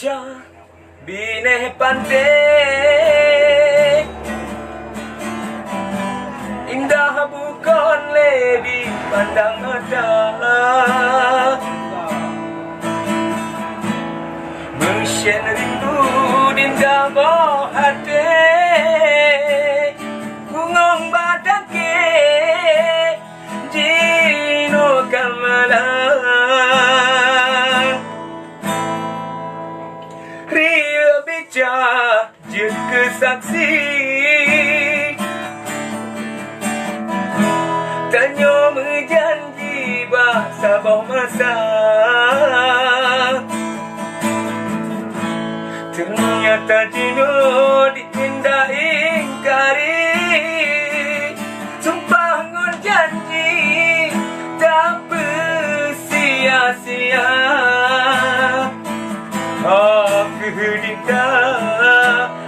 bicara bine pandai indah bukan lebih pandang ada Mesyen rindu dinda boh hati Ngong badan ke Jino kamalang Ria bicara jika saksi Tanyo menjanji bahasa bawah masa Ternyata Jino ditindak ingkari Sumpah ngon janji tak bersia-sia Aku dinda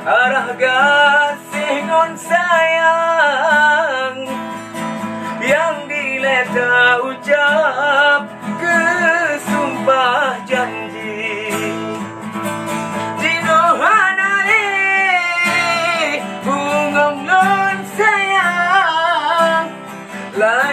arah kasih ngon sayang Yang dileta ucap kesumpah janji Like